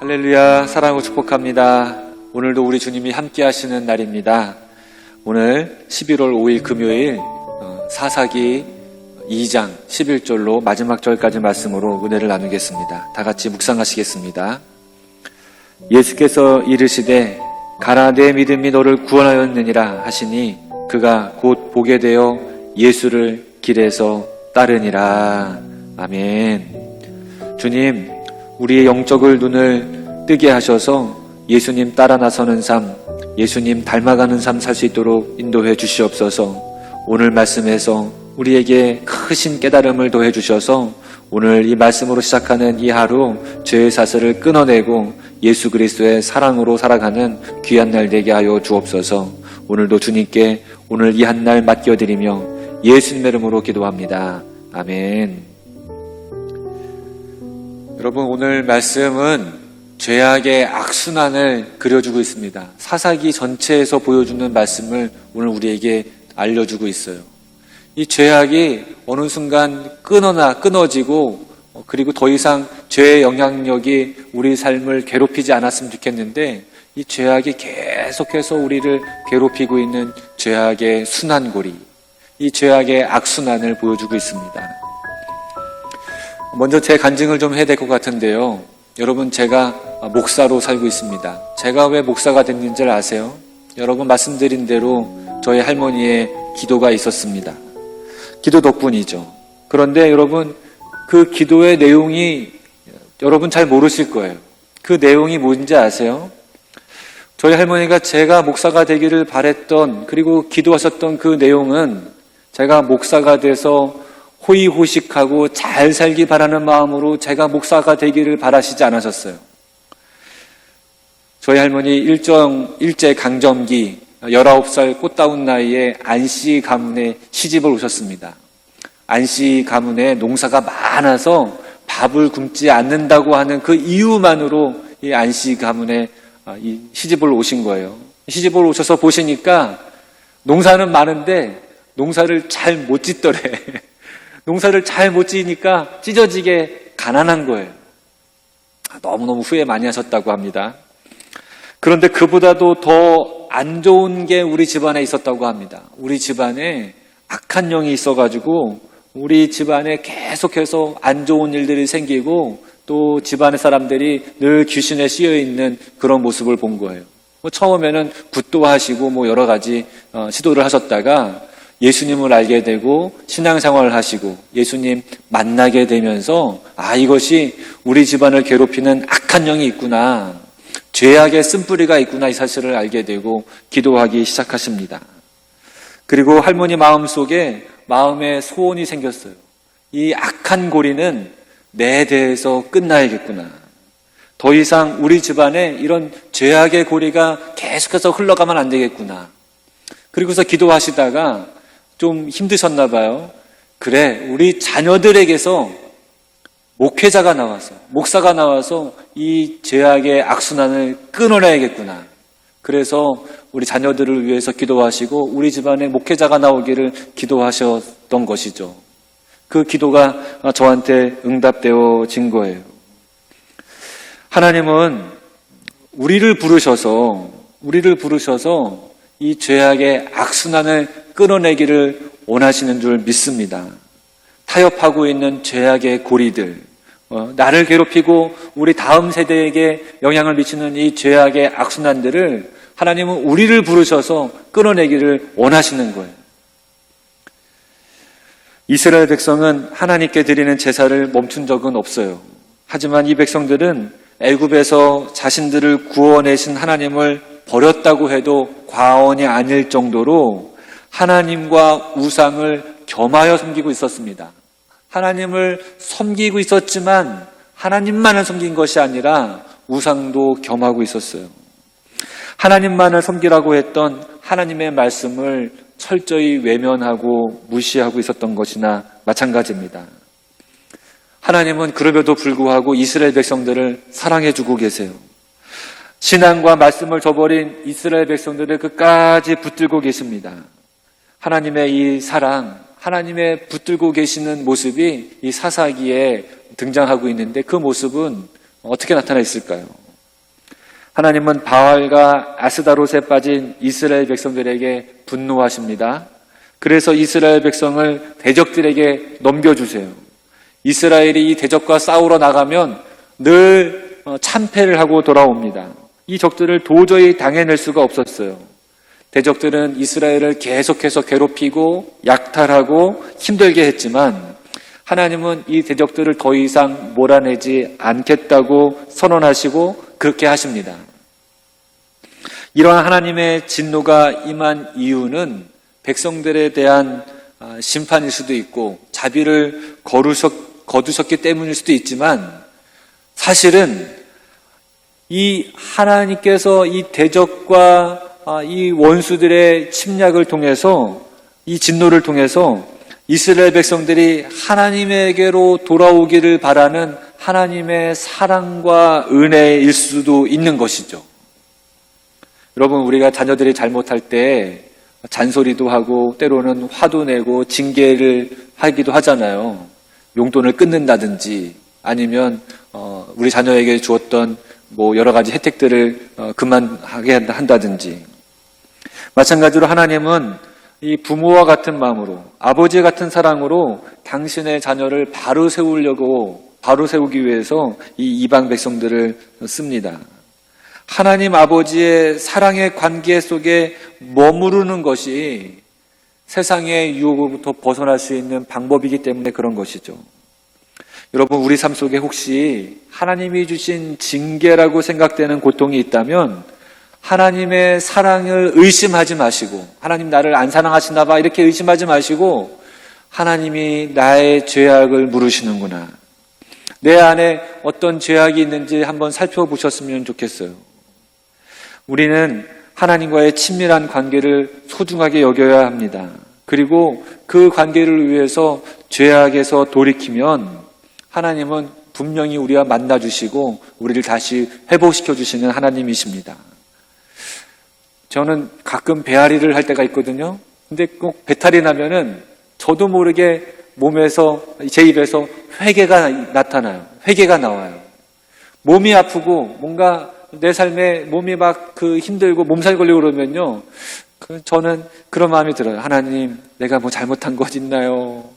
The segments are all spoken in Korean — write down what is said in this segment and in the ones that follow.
할렐루야, 사랑하고 축복합니다. 오늘도 우리 주님이 함께 하시는 날입니다. 오늘 11월 5일 금요일 사사기 2장 11절로 마지막 절까지 말씀으로 은혜를 나누겠습니다. 다 같이 묵상하시겠습니다. 예수께서 이르시되 가라, 내 믿음이 너를 구원하였느니라 하시니 그가 곧 보게 되어 예수를 길에서 따르니라. 아멘. 주님, 우리의 영적을 눈을 뜨게 하셔서 예수님 따라 나서는 삶, 예수님 닮아가는 삶 살 수 있도록 인도해 주시옵소서. 오늘 말씀에서 우리에게 크신 깨달음을 더해 주셔서 오늘 이 말씀으로 시작하는 이 하루 죄의 사슬을 끊어내고 예수 그리스도의 사랑으로 살아가는 귀한 날 되게 하여 주옵소서. 오늘도 주님께 오늘 이 한 날 맡겨드리며 예수님의 이름으로 기도합니다. 아멘. 여러분, 오늘 말씀은 죄악의 악순환을 그려주고 있습니다. 사사기 전체에서 보여주는 말씀을 오늘 우리에게 알려주고 있어요. 이 죄악이 어느 순간 끊어지고 그리고 더 이상 죄의 영향력이 우리 삶을 괴롭히지 않았으면 좋겠는데 이 죄악이 계속해서 우리를 괴롭히고 있는 죄악의 순환고리, 이 죄악의 악순환을 보여주고 있습니다. 먼저 제 간증을 좀 해야 될 것 같은데요. 여러분, 제가 목사로 살고 있습니다. 제가 왜 목사가 됐는지를 아세요? 여러분, 말씀드린 대로 저희 할머니의 기도가 있었습니다. 기도 덕분이죠. 그런데 여러분, 그 기도의 내용이 여러분 잘 모르실 거예요. 그 내용이 뭔지 아세요? 저희 할머니가 제가 목사가 되기를 바랬던, 그리고 기도하셨던 그 내용은 제가 목사가 돼서 호의호식하고 잘 살기 바라는 마음으로 제가 목사가 되기를 바라시지 않으셨어요. 저희 할머니 일제 강점기 19살 꽃다운 나이에 안씨 가문에 시집을 오셨습니다. 안씨 가문에 농사가 많아서 밥을 굶지 않는다고 하는 그 이유만으로 이 안씨 가문에 시집을 오신 거예요. 시집을 오셔서 보시니까 농사는 많은데 농사를 잘 못 짓더래. 농사를 잘 못 지으니까 찢어지게 가난한 거예요. 너무너무 후회 많이 하셨다고 합니다. 그런데 그보다도 더 안 좋은 게 우리 집안에 있었다고 합니다. 우리 집안에 악한 영이 있어가지고 우리 집안에 계속해서 안 좋은 일들이 생기고 또 집안의 사람들이 늘 귀신에 씌여있는 그런 모습을 본 거예요. 처음에는 굿도 하시고 여러 가지 시도를 하셨다가 예수님을 알게 되고 신앙생활을 하시고 예수님 만나게 되면서 이것이 우리 집안을 괴롭히는 악한 영이 있구나, 죄악의 쓴뿌리가 있구나, 이 사실을 알게 되고 기도하기 시작하십니다. 그리고 할머니 마음속에 마음의 소원이 생겼어요. 이 악한 고리는 내 대해서 끝나야겠구나. 더 이상 우리 집안에 이런 죄악의 고리가 계속해서 흘러가면 안 되겠구나. 그리고서 기도하시다가 좀 힘드셨나 봐요. 그래, 우리 자녀들에게서 목회자가 나와서, 목사가 나와서 이 죄악의 악순환을 끊어내야겠구나. 그래서 우리 자녀들을 위해서 기도하시고 우리 집안에 목회자가 나오기를 기도하셨던 것이죠. 그 기도가 저한테 응답되어진 거예요. 하나님은 우리를 부르셔서 이 죄악의 악순환을 끊어내기를 원하시는 줄 믿습니다. 타협하고 있는 죄악의 고리들, 나를 괴롭히고 우리 다음 세대에게 영향을 미치는 이 죄악의 악순환들을 하나님은 우리를 부르셔서 끊어내기를 원하시는 거예요. 이스라엘 백성은 하나님께 드리는 제사를 멈춘 적은 없어요. 하지만 이 백성들은 애굽에서 자신들을 구원하신 하나님을 버렸다고 해도 과언이 아닐 정도로 하나님과 우상을 겸하여 섬기고 있었습니다. 하나님을 섬기고 있었지만 하나님만을 섬긴 것이 아니라 우상도 겸하고 있었어요. 하나님만을 섬기라고 했던 하나님의 말씀을 철저히 외면하고 무시하고 있었던 것이나 마찬가지입니다. 하나님은 그럼에도 불구하고 이스라엘 백성들을 사랑해주고 계세요. 신앙과 말씀을 저버린 이스라엘 백성들을 끝까지 붙들고 계십니다. 하나님의 이 사랑, 하나님의 붙들고 계시는 모습이 이 사사기에 등장하고 있는데 그 모습은 어떻게 나타나 있을까요? 하나님은 바알과 아스다롯에 빠진 이스라엘 백성들에게 분노하십니다. 그래서 이스라엘 백성을 대적들에게 넘겨주세요. 이스라엘이 이 대적과 싸우러 나가면 늘 참패를 하고 돌아옵니다. 이 적들을 도저히 당해낼 수가 없었어요. 대적들은 이스라엘을 계속해서 괴롭히고 약탈하고 힘들게 했지만 하나님은 이 대적들을 더 이상 몰아내지 않겠다고 선언하시고 그렇게 하십니다. 이러한 하나님의 진노가 임한 이유는 백성들에 대한 심판일 수도 있고 자비를 거두셨기 때문일 수도 있지만 사실은 이 하나님께서 이 대적과 이 원수들의 침략을 통해서 이 진노를 통해서 이스라엘 백성들이 하나님에게로 돌아오기를 바라는 하나님의 사랑과 은혜일 수도 있는 것이죠. 여러분, 우리가 자녀들이 잘못할 때 잔소리도 하고 때로는 화도 내고 징계를 하기도 하잖아요. 용돈을 끊는다든지 아니면 우리 자녀에게 주었던 여러 가지 혜택들을 그만하게 한다든지. 마찬가지로 하나님은 이 부모와 같은 마음으로 아버지 같은 사랑으로 당신의 자녀를 바로 세우기 위해서 이 이방 백성들을 씁니다. 하나님 아버지의 사랑의 관계 속에 머무르는 것이 세상의 유혹으로부터 벗어날 수 있는 방법이기 때문에 그런 것이죠. 여러분, 우리 삶 속에 혹시 하나님이 주신 징계라고 생각되는 고통이 있다면 하나님의 사랑을 의심하지 마시고, 하나님 나를 안 사랑하시나 봐 이렇게 의심하지 마시고, 하나님이 나의 죄악을 물으시는구나, 내 안에 어떤 죄악이 있는지 한번 살펴보셨으면 좋겠어요. 우리는 하나님과의 친밀한 관계를 소중하게 여겨야 합니다. 그리고 그 관계를 위해서 죄악에서 돌이키면 하나님은 분명히 우리와 만나주시고 우리를 다시 회복시켜 주시는 하나님이십니다. 저는 가끔 배앓이를 할 때가 있거든요. 근데 꼭 배탈이 나면은 저도 모르게 몸에서, 제 입에서 회개가 나타나요. 회개가 나와요. 몸이 아프고 뭔가 내 삶에 몸이 막 힘들고 몸살 걸리고 그러면요, 저는 그런 마음이 들어요. 하나님, 내가 뭐 잘못한 것 있나요?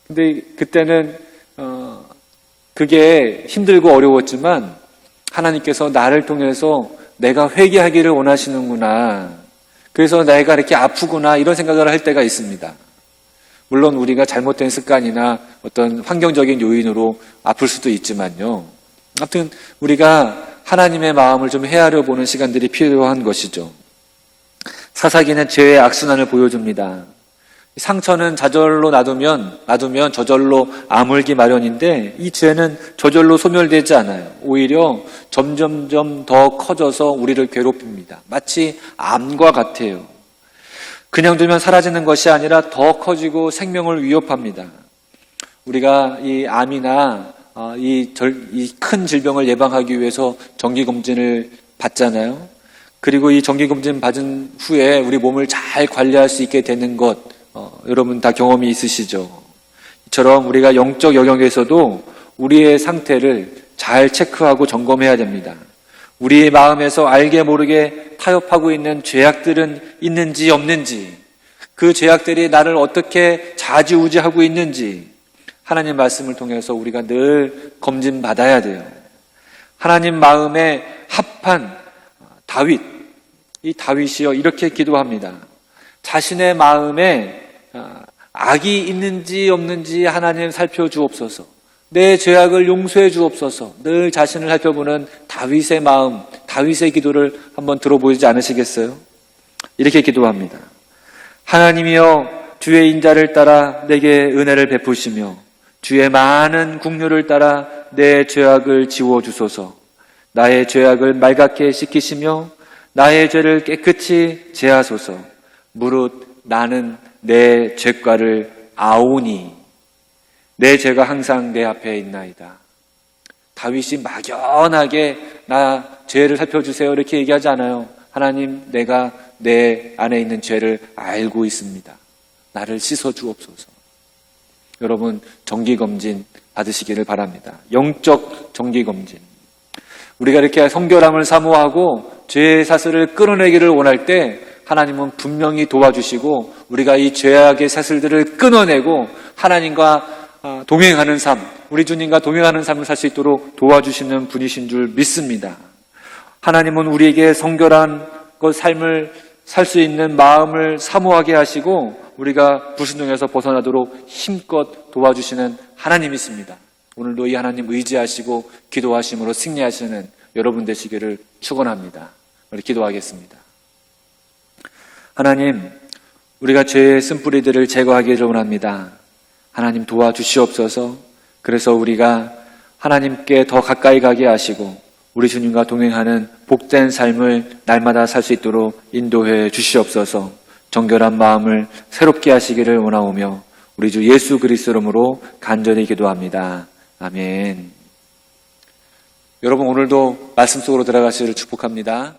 근데 그때는 그게 힘들고 어려웠지만 하나님께서 나를 통해서 내가 회개하기를 원하시는구나, 그래서 내가 이렇게 아프구나, 이런 생각을 할 때가 있습니다. 물론 우리가 잘못된 습관이나 어떤 환경적인 요인으로 아플 수도 있지만요, 아무튼 우리가 하나님의 마음을 좀 헤아려 보는 시간들이 필요한 것이죠. 사사기는 죄의 악순환을 보여줍니다. 상처는 저절로 놔두면 저절로 아물기 마련인데 이 죄는 저절로 소멸되지 않아요. 오히려 점점점 더 커져서 우리를 괴롭힙니다. 마치 암과 같아요. 그냥 두면 사라지는 것이 아니라 더 커지고 생명을 위협합니다. 우리가 이 암이나 이 큰 질병을 예방하기 위해서 정기검진을 받잖아요. 그리고 이 정기검진 받은 후에 우리 몸을 잘 관리할 수 있게 되는 것, 여러분 다 경험이 있으시죠? 이처럼 우리가 영적 영역에서도 우리의 상태를 잘 체크하고 점검해야 됩니다. 우리의 마음에서 알게 모르게 타협하고 있는 죄악들은 있는지 없는지, 그 죄악들이 나를 어떻게 좌지우지하고 있는지 하나님 말씀을 통해서 우리가 늘 검진받아야 돼요. 하나님 마음에 합한 다윗, 이 다윗이요 이렇게 기도합니다. 자신의 마음에 악이 있는지 없는지 하나님 살펴주옵소서. 내 죄악을 용서해 주옵소서. 늘 자신을 살펴보는 다윗의 마음, 다윗의 기도를 한번 들어보지 않으시겠어요? 이렇게 기도합니다. 하나님이여, 주의 인자를 따라 내게 은혜를 베푸시며 주의 많은 긍휼을 따라 내 죄악을 지워주소서. 나의 죄악을 말갛게 씻기시며 나의 죄를 깨끗이 제하소서. 무릇 나는 내 죄과를 아오니 내 죄가 항상 내 앞에 있나이다. 다윗이 막연하게 나 죄를 살펴주세요 이렇게 얘기하지 않아요. 하나님, 내가 내 안에 있는 죄를 알고 있습니다. 나를 씻어 주옵소서. 여러분, 정기검진 받으시기를 바랍니다. 영적 정기검진. 우리가 이렇게 성결함을 사모하고 죄의 사슬을 끊어내기를 원할 때 하나님은 분명히 도와주시고 우리가 이 죄악의 사슬들을 끊어내고 하나님과 동행하는 삶, 우리 주님과 동행하는 삶을 살 수 있도록 도와주시는 분이신 줄 믿습니다. 하나님은 우리에게 성결한 삶을 살 수 있는 마음을 사모하게 하시고 우리가 불순종에서 벗어나도록 힘껏 도와주시는 하나님이 있습니다. 오늘도 이 하나님 의지하시고 기도하심으로 승리하시는 여러분 되시기를 축원합니다. 우리 기도하겠습니다. 하나님, 우리가 죄의 쓴뿌리들을 제거하기를 원합니다. 하나님 도와주시옵소서. 그래서 우리가 하나님께 더 가까이 가게 하시고 우리 주님과 동행하는 복된 삶을 날마다 살 수 있도록 인도해 주시옵소서. 정결한 마음을 새롭게 하시기를 원하오며 우리 주 예수 그리스도로 이름으로 간절히 기도합니다. 아멘. 여러분, 오늘도 말씀 속으로 들어가시기를 축복합니다.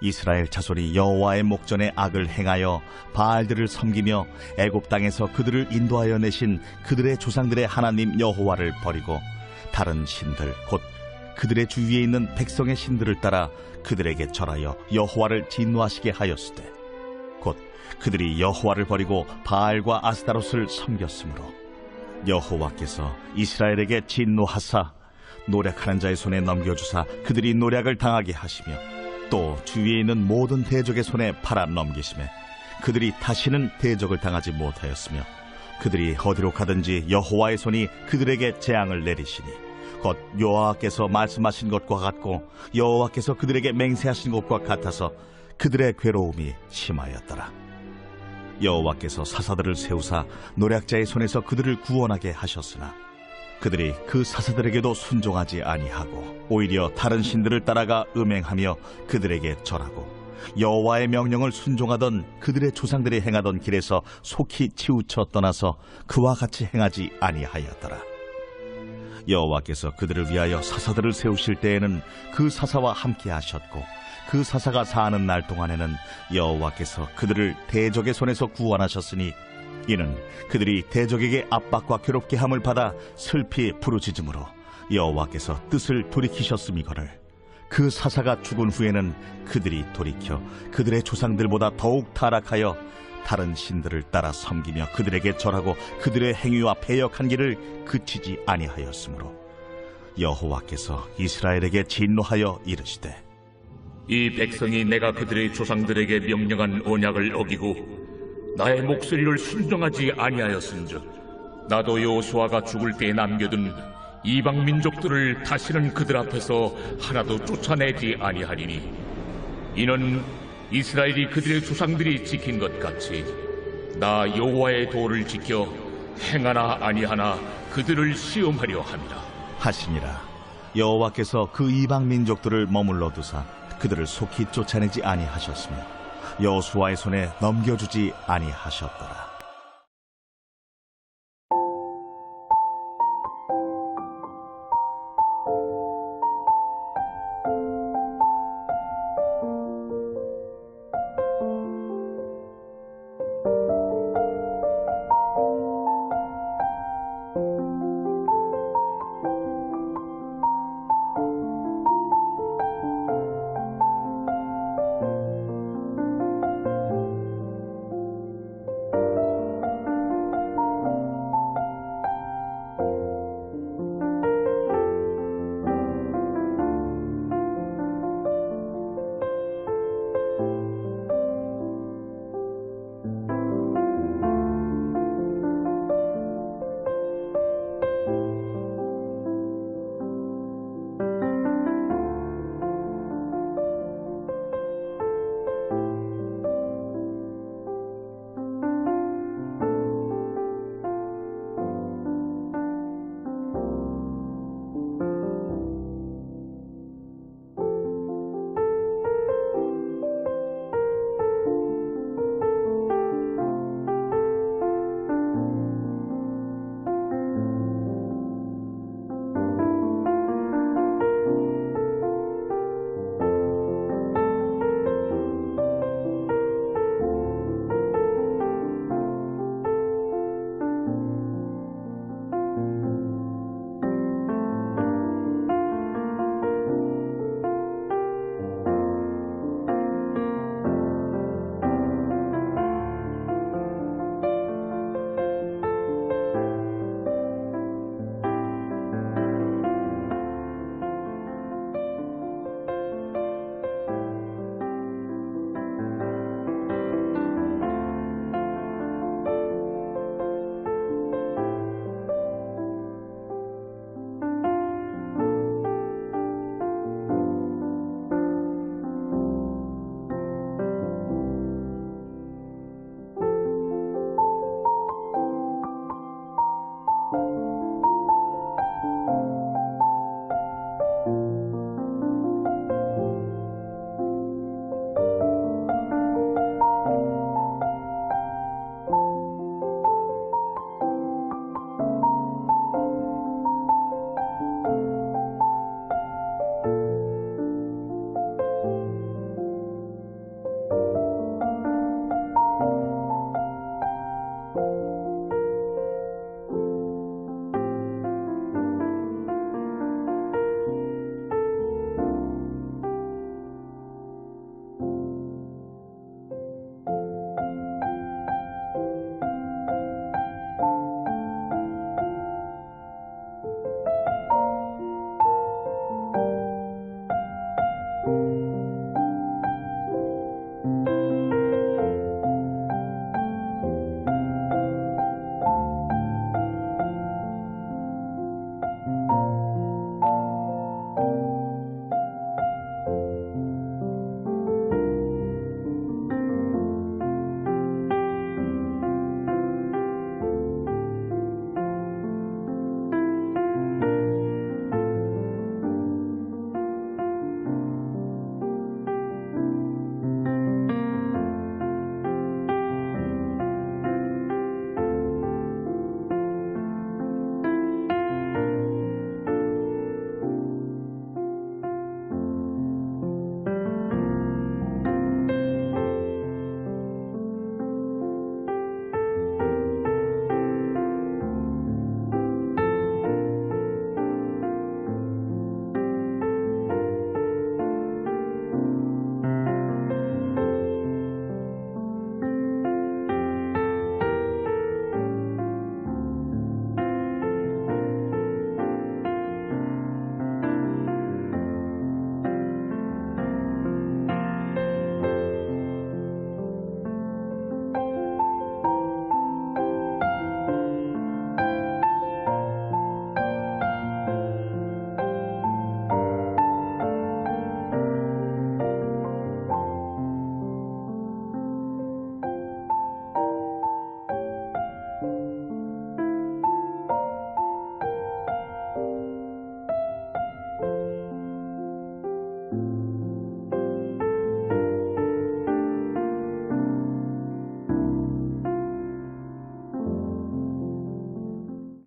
이스라엘 자손이 여호와의 목전에 악을 행하여 바알들을 섬기며 애굽 땅에서 그들을 인도하여 내신 그들의 조상들의 하나님 여호와를 버리고 다른 신들 곧 그들의 주위에 있는 백성의 신들을 따라 그들에게 절하여 여호와를 진노하시게 하였으되 곧 그들이 여호와를 버리고 바알과 아스타롯을 섬겼으므로 여호와께서 이스라엘에게 진노하사 노략하는 자의 손에 넘겨주사 그들이 노략을 당하게 하시며 또 주위에 있는 모든 대적의 손에 팔아 넘기심에 그들이 다시는 대적을 당하지 못하였으며 그들이 어디로 가든지 여호와의 손이 그들에게 재앙을 내리시니 곧 여호와께서 말씀하신 것과 같고 여호와께서 그들에게 맹세하신 것과 같아서 그들의 괴로움이 심하였더라. 여호와께서 사사들을 세우사 노략자의 손에서 그들을 구원하게 하셨으나 그들이 그 사사들에게도 순종하지 아니하고 오히려 다른 신들을 따라가 음행하며 그들에게 절하고 여호와의 명령을 순종하던 그들의 조상들이 행하던 길에서 속히 치우쳐 떠나서 그와 같이 행하지 아니하였더라. 여호와께서 그들을 위하여 사사들을 세우실 때에는 그 사사와 함께 하셨고 그 사사가 사는 날 동안에는 여호와께서 그들을 대적의 손에서 구원하셨으니 이는 그들이 대적에게 압박과 괴롭게 함을 받아 슬피 부르짖음으로 여호와께서 뜻을 돌이키셨음이거늘 그 사사가 죽은 후에는 그들이 돌이켜 그들의 조상들보다 더욱 타락하여 다른 신들을 따라 섬기며 그들에게 절하고 그들의 행위와 패역한 길을 그치지 아니하였으므로 여호와께서 이스라엘에게 진노하여 이르시되 이 백성이 내가 그들의 조상들에게 명령한 언약을 어기고 나의 목소리를 순종하지 아니하였은즉 나도 여호수아가 죽을 때에 남겨둔 이방 민족들을 다시는 그들 앞에서 하나도 쫓아내지 아니하리니 이는 이스라엘이 그들의 조상들이 지킨 것 같이 나 여호와의 도를 지켜 행하나 아니하나 그들을 시험하려 함이라 하시니라. 여호와께서 그 이방 민족들을 머물러 두사 그들을 속히 쫓아내지 아니하셨으며 여호수아의 손에 넘겨주지 아니하셨더라.